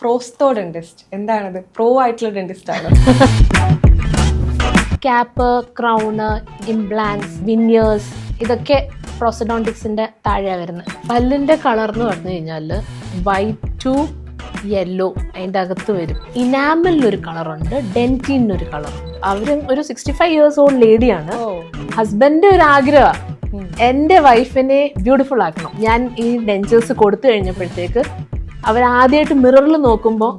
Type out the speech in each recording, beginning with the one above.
പ്രോസ്തോ dentist എന്താണത്? Pro ആയിട്ടുള്ള dentist ആണ്. ക്യാപ്പ്, ക്രൗണ്, ഇംപ്ലാന്റ്സ്, വിനിയേഴ്സ് ഇതൊക്കെ പ്രോസ്റ്റോഡോണ്ടിക്സിന്റെ താഴെയാണ് വരുന്നത്. പല്ലിന്റെ കളർ എന്ന് പറഞ്ഞു കഴിഞ്ഞാൽ വൈറ്റ് ടു യെല്ലോ അതിൻ്റെ അകത്ത് വരും. ഇനാമലിനൊരു കളറുണ്ട്, ഡെന്റിനൊരു കളറുണ്ട്. അവര് ഒരു 65 years ഓൾഡ് ലേഡിയാണ്. ഹസ്ബൻഡ് ഒരു ആഗ്രഹം, എൻ്റെ വൈഫിനെ ബ്യൂട്ടിഫുൾ ആക്കണം. ഞാൻ ഈ ഡെഞ്ചേഴ്സ് കൊടുത്തു കഴിഞ്ഞപ്പോഴത്തേക്ക് അവരാദ്യമായിട്ട് മിററിൽ നോക്കുമ്പോൾ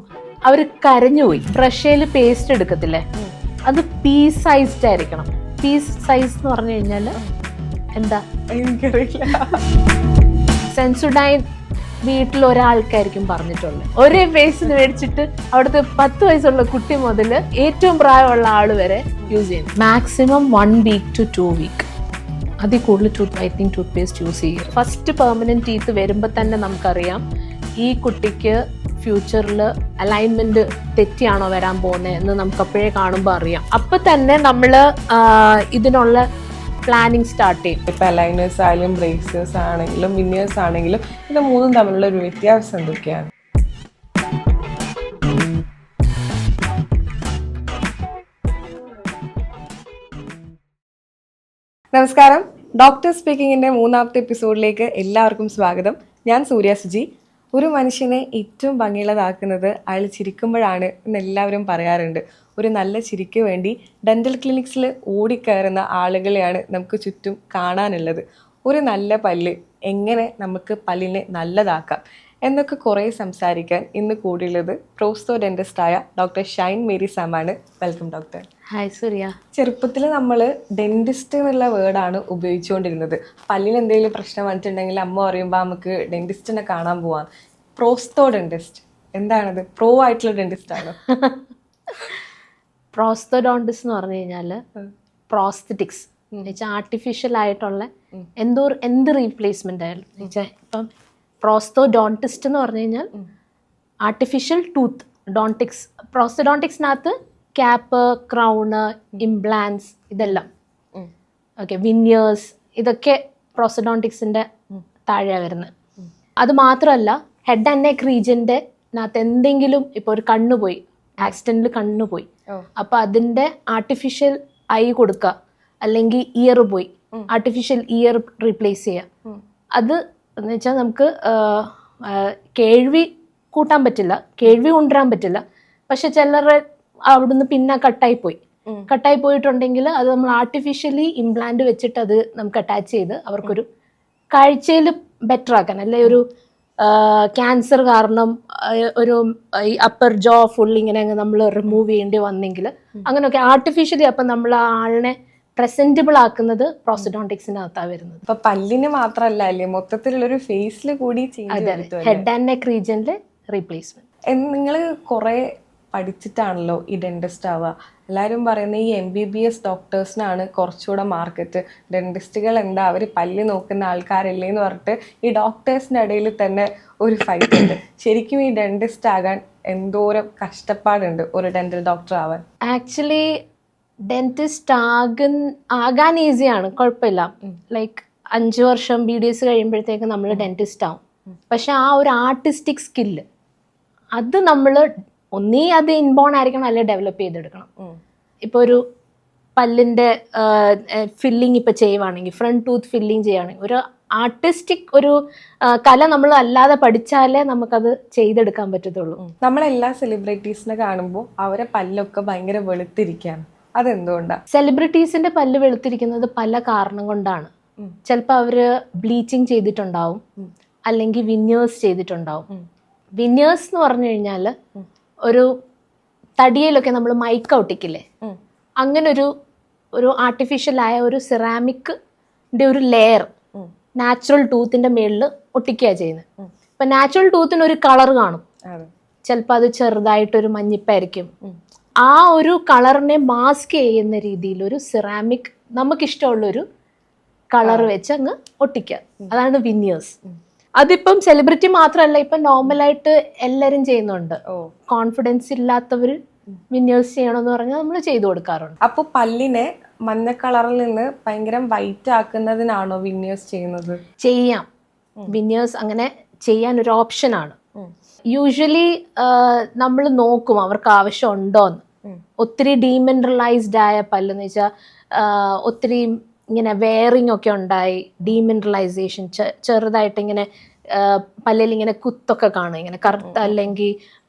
അവർ കരഞ്ഞുപോയി. ബ്രഷയിൽ പേസ്റ്റ് എടുക്കത്തില്ലേ, അത് പീസ് സൈസ്ഡ് ആയിരിക്കണം. പീസ് സൈസ് എന്ന് പറഞ്ഞു കഴിഞ്ഞാൽ എന്താ എനിക്കറിയില്ല. സെൻസുഡൈൻ വീട്ടിൽ ഒരാൾക്കായിരിക്കും പറഞ്ഞിട്ടുള്ളത്. ഒരേ പേസ്റ്റ് മേടിച്ചിട്ട് അവിടുത്തെ 10 വയസ്സുള്ള കുട്ടി മുതൽ ഏറ്റവും പ്രായമുള്ള ആള് വരെ യൂസ് ചെയ്യുന്നു. Maximum 1 week to 2 weeks. അതിൽ കൂടുതൽ tooth whitening tooth paste use ചെയ്യുക. ഫസ്റ്റ് പെർമനന്റ് ടീത്ത് വരുമ്പോൾ തന്നെ നമുക്കറിയാം ഈ കുട്ടിക്ക് ഫ്യൂച്ചറിൽ അലൈൻമെന്റ് തെറ്റിയാണോ വരാൻ പോകുന്നത് എന്ന് നമുക്ക് അപ്പോഴേ കാണുമ്പോൾ അറിയാം. അപ്പൊ തന്നെ നമ്മൾ ഇതിനുള്ള പ്ലാനിങ് സ്റ്റാർട്ട് ചെയ്യും. ഇപ്പൊ അലൈനേഴ്സ് ആയാലും ബ്രേസേഴ്സ് ആണെങ്കിലും വിനിയേഴ്സ് ആണെങ്കിലും ഇത് മൂന്നും തമ്മിലുള്ള ഒരു വ്യത്യാസം എന്തൊക്കെയാണ്? നമസ്കാരം, ഡോക്ടർ സ്പീക്കിങ്ങിന്റെ 3ാമത്തെ എപ്പിസോഡിലേക്ക് എല്ലാവർക്കും സ്വാഗതം. ഞാൻ സൂര്യ സുജി. ഒരു മനുഷ്യനെ ഏറ്റവും ഭംഗിയുള്ളതാക്കുന്നത് അയാൾ ചിരിക്കുമ്പോഴാണ് എന്ന് എല്ലാവരും പറയാറുണ്ട്. ഒരു നല്ല ചിരിക്ക് വേണ്ടി ഡെന്റൽ ക്ലിനിക്സിൽ ഓടിക്കയറുന്ന ആളുകളെയാണ് നമുക്ക് ചുറ്റും കാണാനുള്ളത്. ഒരു നല്ല പല്ല് എങ്ങനെ നമുക്ക് പല്ലിനെ നല്ലതാക്കാം എന്നൊക്കെ കുറേ സംസാരിക്കാൻ ഇന്ന് കൂടിയുള്ളത് പ്രോസ്തോ ഡെന്റിസ്റ്റായ ഡോക്ടർ ഷൈൻ മേരി സാമാണ്. Welcome doctor. ഹായ് സൂര്യ. ചെറുപ്പത്തിൽ നമ്മൾ ഡെന്റിസ്റ്റ് എന്നുള്ള വേർഡാണ് ഉപയോഗിച്ചുകൊണ്ടിരുന്നത്. പല്ലിന് എന്തെങ്കിലും പ്രശ്നം വന്നിട്ടുണ്ടെങ്കിൽ അമ്മ പറയുമ്പോൾ നമുക്ക് ഡെന്റിസ്റ്റിനെ കാണാൻ പോവാം. പ്രോസ്തോ ഡെന്റിസ്റ്റ് എന്താണത്? പ്രോ ആയിട്ടുള്ള ഡെന്റിസ്റ്റ് ആണ്. പ്രോസ്റ്റോഡോണ്ടിക്സ് എന്ന് പറഞ്ഞു കഴിഞ്ഞാൽ പ്രോസ്തറ്റിക്സ് എന്നുവെച്ചാൽ ആർട്ടിഫിഷ്യൽ ആയിട്ടുള്ള എന്ത് റീപ്ലേസ്മെന്റ് ആയാലും എന്നുവെച്ചാൽ ഇപ്പം പ്രോസ്റ്റോഡോണ്ടിസ്റ്റ് എന്ന് പറഞ്ഞു കഴിഞ്ഞാൽ ആർട്ടിഫിഷ്യൽ ടൂത്ത് ഡോണ്ടിക്സ്. പ്രോസ്റ്റോഡോണ്ടിക്സിനകത്ത് ക്യാപ്പ്, ക്രൗണ്, ഇംപ്ലാന്റ്സ് ഇതെല്ലാം ഓക്കെ, വിനിയേഴ്സ് ഇതൊക്കെ പ്രോസ്റ്റോഡോണ്ടിക്സിന്റെ താഴെയാണ് വരുന്നത്. അത് മാത്രമല്ല ഹെഡ് ആൻഡ് നെക്ക് റീജിയന്റെ നകത്ത് എന്തെങ്കിലും ഇപ്പോൾ ഒരു കണ്ണ് പോയി, ആക്സിഡന്റിൽ കണ്ണ് പോയി, അപ്പൊ അതിന്റെ ആർട്ടിഫിഷ്യൽ ഐ കൊടുക്കുക, അല്ലെങ്കിൽ ഇയർ പോയി ആർട്ടിഫിഷ്യൽ ഇയർ റീപ്ലേസ് ചെയ്യുക. അത് എന്ന് വെച്ചാൽ നമുക്ക് കേൾവി കൂട്ടാൻ പറ്റില്ല, കേൾവി കൊണ്ടുവരാൻ പറ്റില്ല. പക്ഷെ ചിലരുടെ അവിടുന്ന് പിന്നെ കട്ടായി പോയിട്ടുണ്ടെങ്കിൽ അത് നമ്മൾ ആർട്ടിഫിഷ്യലി ഇംപ്ലാന്റ് വെച്ചിട്ട് അത് നമുക്ക് അറ്റാച്ച് ചെയ്ത് അവർക്കൊരു കാഴ്ചയിൽ ബെറ്റർ ആക്കാൻ, അല്ലെ ഒരു ക്യാൻസർ കാരണം ഒരു അപ്പർ ജോ ഫുൾ ഇങ്ങനെ നമ്മൾ റിമൂവ് ചെയ്യേണ്ടി വന്നെങ്കിൽ അങ്ങനെയൊക്കെ ആർട്ടിഫിഷ്യലി അപ്പം നമ്മൾ ആ ആളിനെ പ്രസന്റബിൾ ആക്കുന്നത് പ്രോസ്റ്റോഡോണ്ടിക്സിനകത്താണ് വരുന്നത്. അപ്പൊ പല്ലിന് മാത്രല്ല അല്ലേ, മൊത്തത്തിലുള്ളൊരു ഫേസിൽ കൂടി ഹെഡ് ആൻഡ് നെക്ക് റീജിയനിലെ റീപ്ലേസ്മെന്റ്. നിങ്ങൾ കുറെ പഠിച്ചിട്ടാണല്ലോ ഈ ഡെന്റിസ്റ്റ് ആവുക. എല്ലാവരും പറയുന്ന ഈ MBBS ഡോക്ടേഴ്സിനാണ് കുറച്ചുകൂടെ മാർക്കറ്റ്. ഡെന്റിസ്റ്റുകൾ എന്താ, അവർ പല്ല് നോക്കുന്ന ആൾക്കാരല്ലേ എന്ന് പറഞ്ഞിട്ട് ഈ ഡോക്ടേഴ്സിൻ്റെ ഇടയിൽ തന്നെ ഒരു ഫൈറ്റ് ഉണ്ട്. ശരിക്കും ഈ ഡെന്റിസ്റ്റ് ആകാൻ എന്തോരം കഷ്ടപ്പാടുണ്ട് ഒരു ഡെന്റൽ ഡോക്ടർ ആവാൻ? ആക്ച്വലി ഡെന്റിസ്റ്റ് ആകാൻ ഈസിയാണ്, കുഴപ്പമില്ല. ലൈക്ക് 5 വർഷം BDS കഴിയുമ്പോഴത്തേക്ക് നമ്മൾ ഡെന്റിസ്റ്റ് ആവും. പക്ഷെ ആ ഒരു ആർട്ടിസ്റ്റിക് സ്കില്ല് അത് നമ്മൾ ഒന്നീ അത് ഇൻബോൺ ആയിരിക്കണം, അല്ലെങ്കിൽ ഡെവലപ്പ് ചെയ്തെടുക്കണം. ഇപ്പോൾ ഒരു പല്ലിൻ്റെ ഫില്ലിങ് ഇപ്പോൾ ചെയ്യുവാണെങ്കിൽ, ഫ്രണ്ട് ടൂത്ത് ഫില്ലിങ് ചെയ്യുകയാണെങ്കിൽ, ഒരു ആർട്ടിസ്റ്റിക് ഒരു കല നമ്മൾ അല്ലാതെ പഠിച്ചാലേ നമുക്കത് ചെയ്തെടുക്കാൻ പറ്റത്തുള്ളൂ. നമ്മളെല്ലാ സെലിബ്രിറ്റീസിനെ കാണുമ്പോൾ അവരെ പല്ലൊക്കെ ഭയങ്കര വെളുത്തിരിക്കുകയാണ്. അതെന്തുകൊണ്ടാണ്? സെലിബ്രിറ്റീസിന്റെ പല്ല് വെളുത്തിരിക്കുന്നത് പല കാരണം കൊണ്ടാണ്. ചിലപ്പോൾ അവര് ബ്ലീച്ചിങ് ചെയ്തിട്ടുണ്ടാവും, അല്ലെങ്കിൽ വിനിയേഴ്സ് ചെയ്തിട്ടുണ്ടാവും. വിനിയേഴ്സ് എന്ന് പറഞ്ഞു കഴിഞ്ഞാൽ ഒരു തടിയിലൊക്കെ നമ്മൾ മൈക്ക ഒട്ടിക്കില്ലേ, അങ്ങനെ ഒരു ആർട്ടിഫിഷ്യലായ ഒരു സിറാമിക്കിന്റെ ഒരു ലെയർ നാച്ചുറൽ ടൂത്തിന്റെ മേളിൽ ഒട്ടിക്കുക ചെയ്യുന്നത്. ഇപ്പൊ നാച്ചുറൽ ടൂത്തിന് ഒരു കളർ കാണും, ചിലപ്പോൾ അത് ചെറുതായിട്ടൊരു മഞ്ഞിപ്പായിരിക്കും. ആ ഒരു കളറിനെ മാസ്ക് ചെയ്യുന്ന രീതിയിൽ ഒരു സിറാമിക് നമുക്കിഷ്ടമുള്ളൊരു കളർ വെച്ച് അങ്ങ് ഒട്ടിക്കുക, അതാണ് വിനിയേഴ്സ്. അതിപ്പം സെലിബ്രിറ്റി മാത്രമല്ല, ഇപ്പം നോർമലായിട്ട് എല്ലാവരും ചെയ്യുന്നുണ്ട്. കോൺഫിഡൻസ് ഇല്ലാത്തവർ വിനിയേഴ്സ് ചെയ്യണമെന്ന് പറഞ്ഞാൽ നമ്മൾ ചെയ്തു കൊടുക്കാറുണ്ട്. അപ്പോൾ പല്ലിനെ മഞ്ഞ കളറിൽ നിന്ന് ഭയങ്കര വൈറ്റ് ആക്കുന്നതിനാണോ വിനിയേഴ്സ് ചെയ്യുന്നത്? ചെയ്യാം, വിനിയേഴ്സ് അങ്ങനെ ചെയ്യാൻ ഒരു ഓപ്ഷനാണ്. യൂഷ്വലി നമ്മൾ നോക്കും അവർക്ക് ആവശ്യം ഉണ്ടോന്ന്. ഒത്തിരി ഡീമിനറലൈസ്ഡ് ആയ പല്ലെന്ന് വെച്ചാൽ ഒത്തിരി ഇങ്ങനെ വെയറിംഗ് ഒക്കെ ഉണ്ടായി, ഡീമിനറലൈസേഷൻ, ചെറുതായിട്ട് ഇങ്ങനെ പല്ലിൽ ഇങ്ങനെ കുത്തൊക്കെ കാണും, ഇങ്ങനെ കറുത്ത അല്ലെങ്കിൽ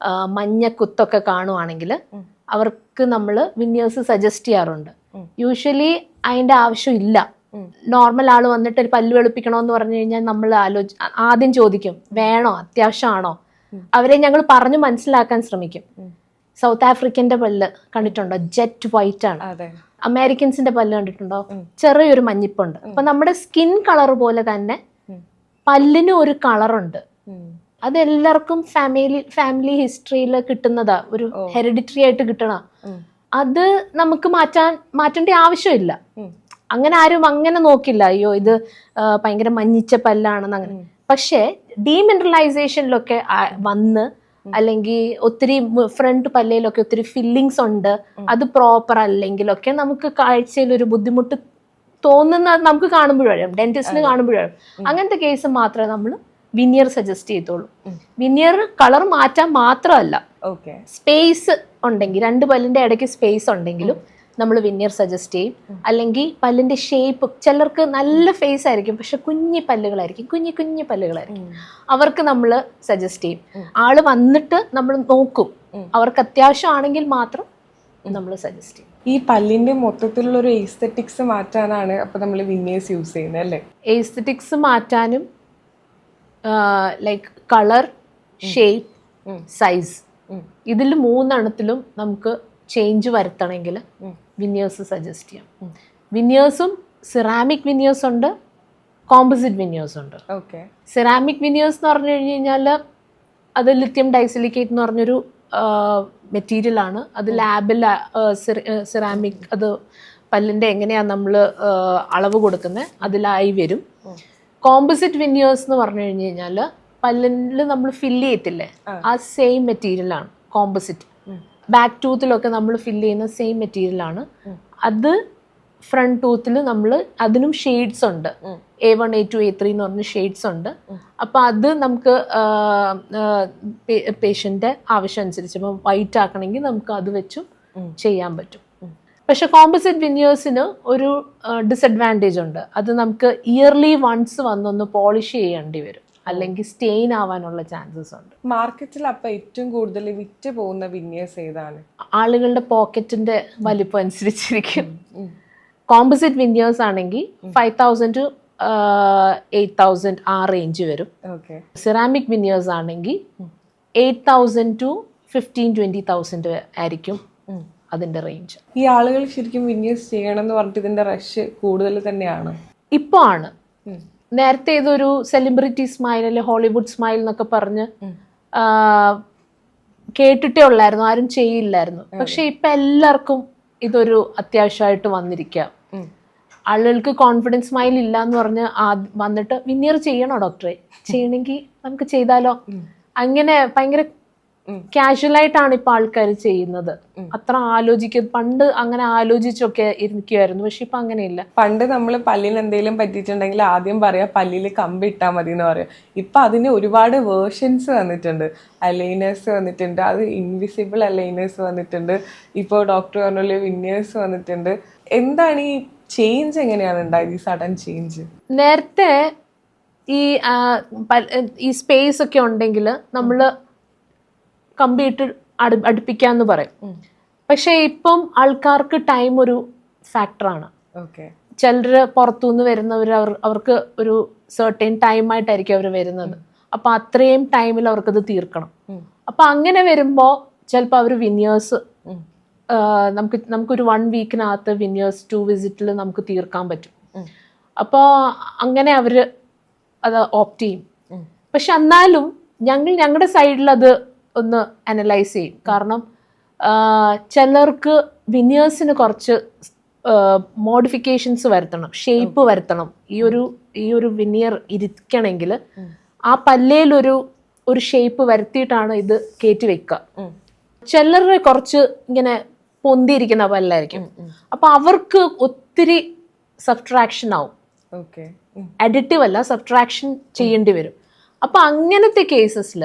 മഞ്ഞ കുത്തൊക്കെ കാണുവാണെങ്കിൽ അവർക്ക് നമ്മൾ വിനിയേഴ്സ് സജസ്റ്റ് ചെയ്യാറുണ്ട്. യൂഷ്വലി അതിന്റെ ആവശ്യം ഇല്ല. നോർമൽ ആൾ വന്നിട്ട് ഒരു പല്ല് വെളുപ്പിക്കണോന്ന് പറഞ്ഞു കഴിഞ്ഞാൽ നമ്മൾ ആദ്യം ചോദിക്കും വേണോ, അത്യാവശ്യമാണോ. അവരെ ഞങ്ങൾ പറഞ്ഞു മനസ്സിലാക്കാൻ ശ്രമിക്കും. സൗത്ത് ആഫ്രിക്കന്റെ പല്ല് കണ്ടിട്ടുണ്ടോ? ജെറ്റ് വൈറ്റ് ആണ്. അമേരിക്കൻസിന്റെ പല്ല് കണ്ടിട്ടുണ്ടോ? ചെറിയൊരു മഞ്ഞിപ്പുണ്ട്. അപ്പൊ നമ്മുടെ സ്കിൻ കളർ പോലെ തന്നെ പല്ലിന് ഒരു കളറുണ്ട്. അത് എല്ലാവർക്കും ഫാമിലി ഹിസ്റ്ററിയിൽ കിട്ടുന്നതാ, ഒരു ഹെറിഡിറ്ററി ആയിട്ട് കിട്ടണ. അത് നമുക്ക് മാറ്റേണ്ട ആവശ്യമില്ല. അങ്ങനെ ആരും അങ്ങനെ നോക്കില്ല, അയ്യോ ഇത് ഭയങ്കര മഞ്ഞിച്ച പല്ലാണെന്ന് അങ്ങനെ. പക്ഷേ ഡീമിനറലൈസേഷനിലൊക്കെ വന്ന് അല്ലെങ്കിൽ ഒത്തിരി ഫ്രണ്ട് പല്ലയിലൊക്കെ ഒത്തിരി ഫില്ലിങ്സ് ഉണ്ട്, അത് പ്രോപ്പർ അല്ലെങ്കിലൊക്കെ നമുക്ക് കാഴ്ചയിൽ ഒരു ബുദ്ധിമുട്ട് തോന്നുന്ന നമുക്ക് കാണുമ്പോഴും ഡെന്റിസ്റ്റിന് കാണുമ്പോഴും അങ്ങനത്തെ കേസ് മാത്രമേ നമ്മൾ വിനിയർ സജസ്റ്റ് ചെയ്തോളൂ. വിനിയർ കളർ മാറ്റാൻ മാത്രമല്ല, സ്പേസ് ഉണ്ടെങ്കിൽ രണ്ട് പല്ലിന്റെ ഇടയ്ക്ക് സ്പേസ് ഉണ്ടെങ്കിലും നമ്മൾ വിനിയർ സജസ്റ്റ് ചെയ്യും. അല്ലെങ്കിൽ പല്ലിന്റെ ഷേപ്പ്, ചിലർക്ക് നല്ല ഫേസ് ആയിരിക്കും പക്ഷെ കുഞ്ഞി പല്ലുകളായിരിക്കും, കുഞ്ഞു പല്ലുകളായിരിക്കും, അവർക്ക് നമ്മൾ സജസ്റ്റ് ചെയ്യും. ആള് വന്നിട്ട് നമ്മൾ നോക്കും, അവർക്ക് അത്യാവശ്യമാണെങ്കിൽ മാത്രം നമ്മൾ സജസ്റ്റ് ചെയ്യും. ഈ പല്ലിന്റെ മൊത്തത്തിലുള്ള ഒരു എസ്തെറ്റിക്സ് മാറ്റാനാണ് അപ്പൊ നമ്മൾ വിനിയേഴ്സ് യൂസ് ചെയ്യുന്നത് അല്ലേ? എസ്തെറ്റിക്സ് മാറ്റാനും ലൈക്ക് കളർ, ഷേപ്പ്, സൈസ്, ഇതിൽ മൂന്നെണ്ണത്തിലും നമുക്ക് ചേഞ്ച് വരുത്തണമെങ്കിൽ വിനിയേഴ്സ് സജസ്റ്റ് ചെയ്യാം. വിനിയേഴ്സും സിറാമിക് വിനിയേഴ്സ് ഉണ്ട്, കോമ്പോസിറ്റ് വിനിയേഴ്സ് ഉണ്ട്. സിറാമിക് വിനിയേഴ്സ് എന്ന് പറഞ്ഞു കഴിഞ്ഞാൽ അത് ലിത്യം ഡൈസിലിക്കേറ്റ് എന്ന് പറഞ്ഞൊരു മെറ്റീരിയൽ ആണ്. അത് ലാബിൽ സിറാമിക്, അത് പല്ലിൻ്റെ എങ്ങനെയാണ് നമ്മൾ അളവ് കൊടുക്കുന്നത് അതിലായി വരും. കോമ്പോസിറ്റ് വിനിയേഴ്സ് എന്ന് പറഞ്ഞു കഴിഞ്ഞ് കഴിഞ്ഞാൽ പല്ലിൽ നമ്മൾ ഫില്ല് ചെയ്യത്തില്ലേ, ആ സെയിം മെറ്റീരിയലാണ് കോമ്പോസിറ്റ്. ബാക്ക് ടൂത്തിലൊക്കെ നമ്മൾ ഫില്ല് ചെയ്യുന്ന സെയിം മെറ്റീരിയലാണ് അത്. ഫ്രണ്ട് ടൂത്തിൽ നമ്മൾ അതിനും ഷെയ്ഡ്സ് ഉണ്ട്, A1, A2, A3 എന്ന് പറഞ്ഞ ഷെയ്ഡ്സ് ഉണ്ട്. അപ്പം അത് നമുക്ക് പേഷ്യൻ്റെ ആവശ്യം അനുസരിച്ച് ഇപ്പം വൈറ്റ് ആക്കണമെങ്കിൽ നമുക്ക് അത് വെച്ചും ചെയ്യാൻ പറ്റും. പക്ഷെ കോമ്പോസിറ്റ് വിനിയേഴ്സിന് ഒരു ഡിസഡ്വാൻറ്റേജ് ഉണ്ട്, അത് നമുക്ക് ഇയർലി വൺസ് വന്നൊന്ന് പോളിഷ് ചെയ്യേണ്ടി വരും, അല്ലെങ്കിൽ സ്റ്റെയിൻ ആവാനുള്ള ചാൻസസ് ഉണ്ട്. മാർക്കറ്റിൽ അപ്പൊ ഏറ്റവും കൂടുതൽ വിറ്റ് പോകുന്ന വിനിയേഴ്സ് ഏതാണ്? ആളുകളുടെ പോക്കറ്റിന്റെ വലിപ്പം അനുസരിച്ചിരിക്കും. കോമ്പോസിറ്റ് വിനിയേഴ്സ് ആണെങ്കിൽ 5,000 to 8,000 ആ റേഞ്ച് വരും. സിറാമിക് വിനിയേഴ്സ് ആണെങ്കിൽ 8,000 to 15,000-20,000 ആയിരിക്കും അതിന്റെ റേഞ്ച്. ഈ ആളുകൾ ശരിക്കും വിനിയേഴ്സ് ചെയ്യണം എന്ന് പറഞ്ഞിട്ട് ഇതിന്റെ റഷ് കൂടുതൽ തന്നെയാണ് ഇപ്പൊ ആണ്. നേരത്തെ ഇതൊരു സെലിബ്രിറ്റി സ്മൈൽ അല്ലെ ഹോളിവുഡ് സ്മൈൽ എന്നൊക്കെ പറഞ്ഞ് കേട്ടിട്ടേ ഉള്ളായിരുന്നു, ആരും ചെയ്യില്ലായിരുന്നു. പക്ഷെ ഇപ്പൊ എല്ലാവർക്കും ഇതൊരു അത്യാവശ്യമായിട്ട് വന്നിരിക്കുക. ആളുകൾക്ക് കോൺഫിഡൻസ് സ്മൈൽ ഇല്ല എന്ന് പറഞ്ഞ് വന്നിട്ട് വിനിയർ ചെയ്യണോ ഡോക്ടറെ, ചെയ്യണമെങ്കിൽ നമുക്ക് ചെയ്താലോ, അങ്ങനെ ഭയങ്കര കാഷ്വൽ ആയിട്ടാണ് ഇപ്പൊ ആൾക്കാർ ചെയ്യുന്നത്. അത്ര പണ്ട് അങ്ങനെ ആലോചിച്ചൊക്കെ ഇരിക്കുമായിരുന്നു, പക്ഷെ ഇപ്പൊ അങ്ങനെയില്ല. പണ്ട് നമ്മൾ പല്ലിന് എന്തെങ്കിലും പറ്റിയിട്ടുണ്ടെങ്കിൽ ആദ്യം പറയാ പല്ലിൽ കമ്പ് ഇട്ടാൽ മതി എന്ന് പറയാം. ഇപ്പൊ അതിന് ഒരുപാട് വേർഷൻസ് വന്നിട്ടുണ്ട്, അലൈനേഴ്സ് വന്നിട്ടുണ്ട്, അത് ഇൻവിസിബിൾ അലൈനേഴ്സ് വന്നിട്ടുണ്ട്, ഇപ്പോൾ ഡോക്ടർ പറഞ്ഞ വിനിയേഴ്സ് വന്നിട്ടുണ്ട്. എന്താണ് ഈ ചേഞ്ച്, എങ്ങനെയാണ് ഉണ്ടായത് ഈ സഡൻ ചേഞ്ച്? നേരത്തെ ഈ സ്പേസ് ഒക്കെ ഉണ്ടെങ്കിൽ നമ്മള് കമ്പിയിട്ട് അടുപ്പിക്കാന്ന് പറയും. പക്ഷെ ഇപ്പം ആൾക്കാർക്ക് ടൈം ഒരു ഫാക്ടറാണ്. ചിലര് പുറത്തുനിന്ന് വരുന്നവർ അവർക്ക് ഒരു സർട്ടൻ ടൈമായിട്ടായിരിക്കും അവർ വരുന്നത്. അപ്പൊ അത്രയും ടൈമിൽ അവർക്കത് തീർക്കണം. അപ്പൊ അങ്ങനെ വരുമ്പോ ചിലപ്പോൾ അവർ വിനിയേഴ്സ് നമുക്കൊരു 1 വീക്കിനകത്ത് വിനിയേഴ്സ് 2 വിസിറ്റിൽ നമുക്ക് തീർക്കാൻ പറ്റും. അപ്പോൾ അങ്ങനെ അവർ അത് ഓപ്റ്റ് ചെയ്യും. പക്ഷെ എന്നാലും ഞങ്ങളുടെ സൈഡിൽ അത് ഒന്ന് അനലൈസ് ചെയ്യും. കാരണം ചിലർക്ക് വിനിയേഴ്സിന് കുറച്ച് മോഡിഫിക്കേഷൻസ് വരുത്തണം, ഷേപ്പ് വരുത്തണം. ഈ ഒരു വിനിയർ ഇരിക്കണമെങ്കിൽ ആ പല്ലേലൊരു ഷേപ്പ് വരുത്തിയിട്ടാണ് ഇത് കയറ്റി വെക്കുക. ചിലരുടെ കുറച്ച് ഇങ്ങനെ പൊന്തിയിരിക്കുന്ന പല്ലായിരിക്കും, അപ്പൊ അവർക്ക് ഒത്തിരി സബ്ട്രാക്ഷൻ ആവും. അഡിറ്റീവ് അല്ല, സബ്ട്രാക്ഷൻ ചെയ്യേണ്ടി വരും. അപ്പൊ അങ്ങനത്തെ കേസസിൽ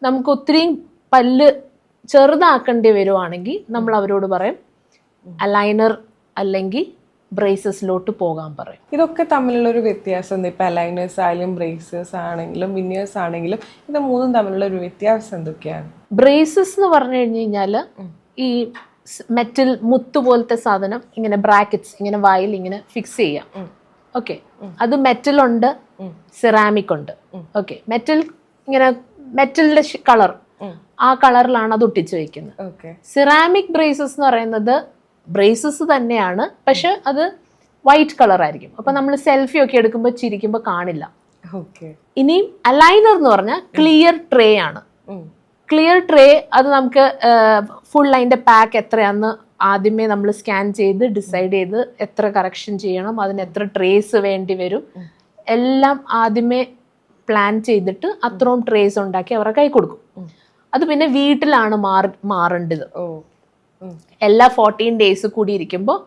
നമുക്ക് ഒത്തിരിയും പല്ല് ചെറുതാക്കേണ്ടി വരുവാണെങ്കിൽ നമ്മൾ അവരോട് പറയും അലൈനർ അല്ലെങ്കിൽ ബ്രേസസിലോട്ട് പോകാൻ പറയും. ഇതൊക്കെ തമ്മിലുള്ള ഒരു വ്യത്യാസം എന്താ? ഇപ്പം അലൈനേഴ്സ് ആയാലും ബ്രേസസ് ആണെങ്കിലും വിനിയേഴ്സ് ആണെങ്കിലും ഇത് മൂന്നും തമ്മിലുള്ള ഒരു വ്യത്യാസം എന്തൊക്കെയാണ്? ബ്രേസസ് എന്ന് പറഞ്ഞു കഴിഞ്ഞു കഴിഞ്ഞാൽ ഈ മെറ്റൽ മുത്ത് പോലത്തെ സാധനം ഇങ്ങനെ ബ്രാക്കറ്റ്സ് ഇങ്ങനെ വായിൽ ഇങ്ങനെ ഫിക്സ് ചെയ്യാം. ഓക്കെ, അത് മെറ്റൽ ഉണ്ട്, സിറാമിക് ഉണ്ട്. ഓക്കെ, മെറ്റൽ ഇങ്ങനെ മെറ്റലിന്റെ കളർ ആ കളറിലാണ് അത് ഒട്ടിച്ച് വെക്കുന്നത്. സിറാമിക് ബ്രേസസ് എന്ന് പറയുന്നത് ബ്രേസസ് തന്നെയാണ്, പക്ഷെ അത് വൈറ്റ് കളർ ആയിരിക്കും. അപ്പൊ നമ്മൾ സെൽഫി ഒക്കെ എടുക്കുമ്പോൾ ചിരിക്കുമ്പോൾ കാണില്ല. ഇനിയും അലൈനർ എന്ന് പറഞ്ഞാൽ ക്ലിയർ ട്രേ ആണ്. ക്ലിയർ ട്രേ അത് നമുക്ക് ഫുൾ അതിന്റെ പാക്ക് എത്രയാന്ന് ആദ്യമേ നമ്മൾ സ്കാൻ ചെയ്ത് ഡിസൈഡ് ചെയ്ത് എത്ര കറക്ഷൻ ചെയ്യണം, അതിന് എത്ര ട്രേസ് വേണ്ടി വരും, എല്ലാം ആദ്യമേ പ്ലാൻ ചെയ്തിട്ട് അത്രയും ട്രേസ് ഉണ്ടാക്കി അവരുടെ കൈ കൊടുക്കും. അത് പിന്നെ വീട്ടിലാണ് മാറേണ്ടത്. എല്ലാ 14 days കൂടി ഇരിക്കുമ്പോൾ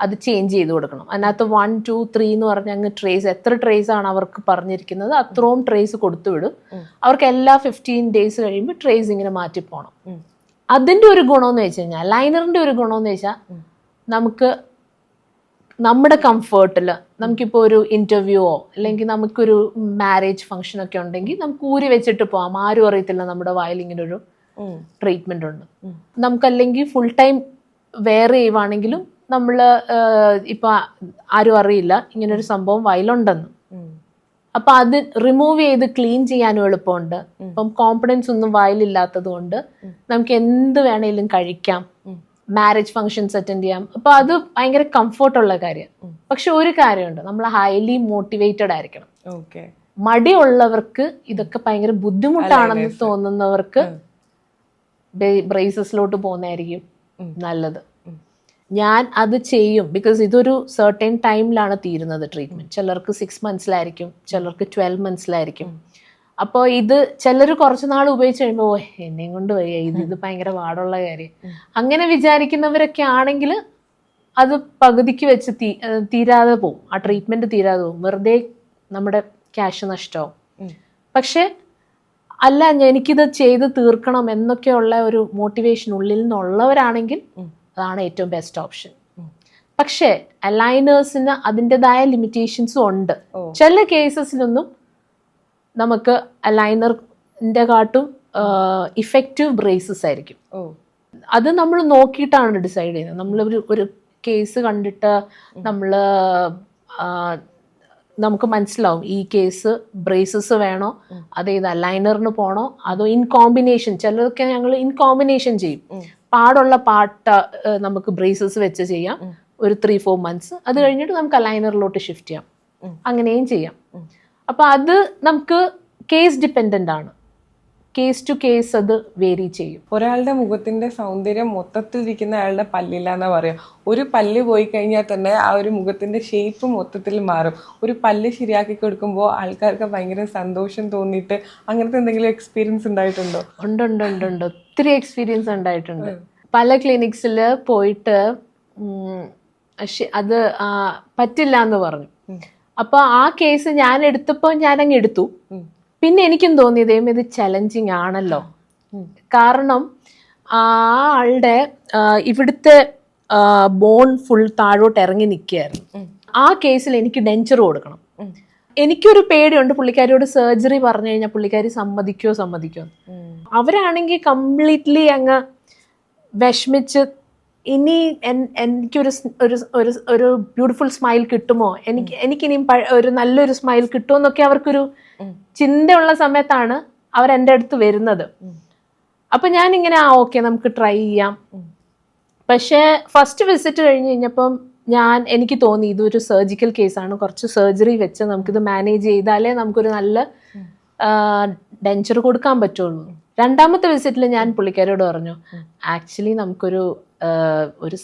അത് ചേഞ്ച് ചെയ്ത് കൊടുക്കണം. അതിനകത്ത് 1, 2, 3 എന്ന് പറഞ്ഞ അങ്ങ് ട്രേസ്, എത്ര ട്രേസ് ആണ് അവർക്ക് പറഞ്ഞിരിക്കുന്നത് അത്രയും ട്രേസ് കൊടുത്തു വിടും. അവർക്ക് എല്ലാ 15 days കഴിയുമ്പോൾ ട്രേസ് ഇങ്ങനെ മാറ്റി പോകണം. അതിന്റെ ഒരു ഗുണമെന്ന് വെച്ച് കഴിഞ്ഞാൽ, ലൈനറിന്റെ ഒരു ഗുണമെന്ന് വെച്ചാൽ നമുക്ക് നമ്മുടെ കംഫേർട്ടിൽ നമുക്കിപ്പോൾ ഒരു ഇന്റർവ്യൂവോ അല്ലെങ്കിൽ നമുക്കൊരു മാരേജ് ഫംഗ്ഷനൊക്കെ ഉണ്ടെങ്കിൽ നമുക്ക് ഊരി വെച്ചിട്ട് പോവാം. ആരും അറിയത്തില്ല നമ്മുടെ വായിൽ ഇങ്ങനെ ഒരു ട്രീറ്റ്മെന്റ് ഉണ്ട്. നമുക്കല്ലെങ്കിൽ ഫുൾ ടൈം വെയർ ചെയ്യുവാണെങ്കിലും നമ്മൾ ഇപ്പൊ ആരും അറിയില്ല ഇങ്ങനൊരു സംഭവം വായിലുണ്ടെന്ന്. അപ്പൊ അത് റിമൂവ് ചെയ്ത് ക്ലീൻ ചെയ്യാനും എളുപ്പമുണ്ട്. ഇപ്പം കോൺഫിഡൻസ് ഒന്നും വായിലില്ലാത്തത് കൊണ്ട് നമുക്ക് എന്ത് വേണേലും കഴിക്കാം, മാരേജ് ഫംഗ്ഷൻസ് അറ്റൻഡ് ചെയ്യാം. അപ്പൊ അത് ഭയങ്കര കംഫർട്ടുള്ള കാര്യം. പക്ഷെ ഒരു കാര്യമുണ്ട്, നമ്മൾ ഹൈലി മോട്ടിവേറ്റഡ് ആയിരിക്കണം. മടിയുള്ളവർക്ക് ഇതൊക്കെ ഭയങ്കര ബുദ്ധിമുട്ടാണെന്ന് തോന്നുന്നവർക്ക് ബ്രേസസിലോട്ട് പോകുന്നതായിരിക്കും നല്ലത്. ഞാൻ അത് ചെയ്യും, ബിക്കോസ് ഇതൊരു സർട്ടൻ ടൈമിലാണ് തീരുന്നത് ട്രീറ്റ്മെന്റ്. ചിലർക്ക് 6 monthsലായിരിക്കും, ചിലർക്ക് 12 monthsലായിരിക്കും. അപ്പോൾ ഇത് ചിലർ കുറച്ച് നാൾ ഉപയോഗിച്ച് കഴിയുമ്പോൾ എന്നെയും കൊണ്ട് വരിക, ഇത് ഭയങ്കര പാടുള്ള കാര്യം അങ്ങനെ വിചാരിക്കുന്നവരൊക്കെ ആണെങ്കിൽ അത് പകുതിക്ക് വെച്ച് തീരാതെ പോവും. ആ ട്രീറ്റ്മെന്റ് തീരാതെ പോവും, വെറുതെ നമ്മുടെ ക്യാഷ് നഷ്ടമാവും. പക്ഷെ അല്ല, എനിക്കിത് ചെയ്ത് തീർക്കണം എന്നൊക്കെയുള്ള ഒരു മോട്ടിവേഷൻ ഉള്ളിൽ നിന്നുള്ളവരാണെങ്കിൽ അതാണ് ഏറ്റവും ബെസ്റ്റ് ഓപ്ഷൻ. പക്ഷേ അലൈനേഴ്സിന് അതിൻ്റെതായ ലിമിറ്റേഷൻസും ഉണ്ട്. ചില കേസസിലൊന്നും നമുക്ക് അലൈനറിന്റെ കാട്ടും ഇഫക്റ്റീവ് ബ്രേസസ് ആയിരിക്കും. അത് നമ്മൾ നോക്കിയിട്ടാണ് ഡിസൈഡ് ചെയ്യുന്നത്. നമ്മൾ ഒരു കേസ് കണ്ടിട്ട് നമുക്ക് മനസ്സിലാവും ഈ കേസ് ബ്രേസസ് വേണോ അതേത് അലൈനറിന് പോണോ അതോ ഇൻ കോമ്പിനേഷൻ. ചിലതൊക്കെ ഞങ്ങൾ ഇൻ കോമ്പിനേഷൻ ചെയ്യും. പാടുള്ള പാട്ട് നമുക്ക് ബ്രേസസ് വെച്ച് ചെയ്യാം ഒരു 3-4 months. അത് കഴിഞ്ഞിട്ട് നമുക്ക് അലൈനറിലോട്ട് ഷിഫ്റ്റ് ചെയ്യാം, അങ്ങനെയും ചെയ്യാം. അപ്പൊ അത് നമുക്ക് കേസ് ഡിപ്പെൻഡന്റ് ആണ്. കേസ് ടു കേസ് അത് വേരി ചെയ്യും. ഒരാളുടെ മുഖത്തിന്റെ സൗന്ദര്യം മൊത്തത്തിലിരിക്കുന്ന അയാളുടെ പല്ലില്ല എന്നാ പറയാം. ഒരു പല്ല് പോയി കഴിഞ്ഞാൽ തന്നെ ആ ഒരു മുഖത്തിന്റെ ഷേപ്പ് മൊത്തത്തിൽ മാറും. ഒരു പല്ല് ശരിയാക്കി കൊടുക്കുമ്പോൾ ആൾക്കാർക്ക് ഭയങ്കര സന്തോഷം തോന്നിയിട്ട് അങ്ങനത്തെ എന്തെങ്കിലും എക്സ്പീരിയൻസ് ഉണ്ടായിട്ടുണ്ടോ? ഉണ്ട്, ഒത്തിരി എക്സ്പീരിയൻസ് ഉണ്ടായിട്ടുണ്ട്. പല ക്ലിനിക്സിൽ പോയിട്ട് അത് പറ്റില്ല എന്ന് പറഞ്ഞു. അപ്പൊ ആ കേസ് ഞാൻ എടുത്തപ്പോൾ ഞാനങ്ങ് എടുത്തു. പിന്നെ എനിക്കും തോന്നിയതേ ഇത് ചലഞ്ചിങ് ആണല്ലോ. കാരണം ആ ആളുടെ ഇവിടുത്തെ ബോൺ ഫുൾ താഴോട്ട് ഇറങ്ങി നിൽക്കുകയായിരുന്നു. ആ കേസിൽ എനിക്ക് ഡെഞ്ചർ കൊടുക്കണം. എനിക്കൊരു പേടിയുണ്ട്, പുള്ളിക്കാരിയോട് സർജറി പറഞ്ഞു കഴിഞ്ഞാൽ പുള്ളിക്കാരി സമ്മതിക്കോ. അവരാണെങ്കിൽ കംപ്ലീറ്റ്ലി അങ്ങ് വിഷമിച്ച് ഇനി എനിക്കൊരു ഒരു ബ്യൂട്ടിഫുൾ സ്മൈൽ കിട്ടുമോ, എനിക്കിനിയും ഒരു നല്ലൊരു സ്മൈൽ കിട്ടുമോ എന്നൊക്കെ അവർക്കൊരു ചിന്തയുള്ള സമയത്താണ് അവർ എൻ്റെ അടുത്ത് വരുന്നത്. അപ്പൊ ഞാനിങ്ങനെ ഓക്കെ നമുക്ക് ട്രൈ ചെയ്യാം. പക്ഷേ ഫസ്റ്റ് വിസിറ്റ് കഴിഞ്ഞ് കഴിഞ്ഞപ്പം എനിക്ക് തോന്നി ഇതൊരു സർജിക്കൽ കേസാണ്, കുറച്ച് സർജറി വെച്ച് നമുക്കിത് മാനേജ് ചെയ്താലേ നമുക്കൊരു നല്ല ഡെഞ്ചർ കൊടുക്കാൻ പറ്റുള്ളൂ. രണ്ടാമത്തെ വിസിറ്റിൽ ഞാൻ പുള്ളിക്കാരിയോട് പറഞ്ഞു ആക്ച്വലി നമുക്കൊരു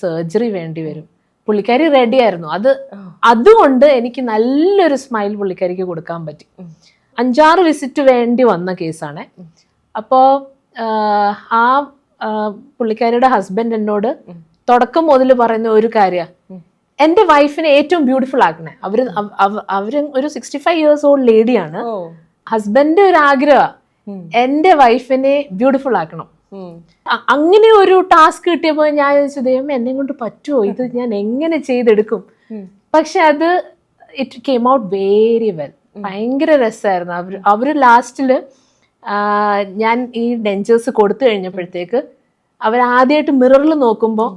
സർജറി വേണ്ടി വരും. പുള്ളിക്കാരി റെഡി ആയിരുന്നു. അതുകൊണ്ട് എനിക്ക് നല്ലൊരു സ്മൈൽ പുള്ളിക്കാരിക്ക് കൊടുക്കാൻ പറ്റി. 5-6 വിസിറ്റ് വേണ്ടി വന്ന കേസാണ്. അപ്പോൾ ആ പുള്ളിക്കാരിയുടെ ഹസ്ബൻഡ് എന്നോട് തുടക്കം മുതൽ പറയുന്ന ഒരു കാര്യം, എൻ്റെ വൈഫിനെ ഏറ്റവും ബ്യൂട്ടിഫുൾ ആക്കണേ. അവര് ഒരു 65 years old ലേഡിയാണ്. ഹസ്ബൻഡ് ഒരു ആഗ്രഹം എൻ്റെ വൈഫിനെ ബ്യൂട്ടിഫുൾ ആക്കണം. അങ്ങനെ ഒരു ടാസ്ക് കിട്ടിയപ്പോൾ ഞാൻ ചോദിച്ചു, ദൈവം എന്നെ കൊണ്ട് പറ്റുമോ, ഇത് ഞാൻ എങ്ങനെ ചെയ്തെടുക്കും? പക്ഷെ അത് it came out very well. ഭയങ്കര രസമായിരുന്നു. അവര് ലാസ്റ്റില് ഞാൻ ഈ ഡെഞ്ചേഴ്സ് കൊടുത്തു കഴിഞ്ഞപ്പോഴത്തേക്ക് അവരാദ്യമായിട്ട് മിററിൽ നോക്കുമ്പോൾ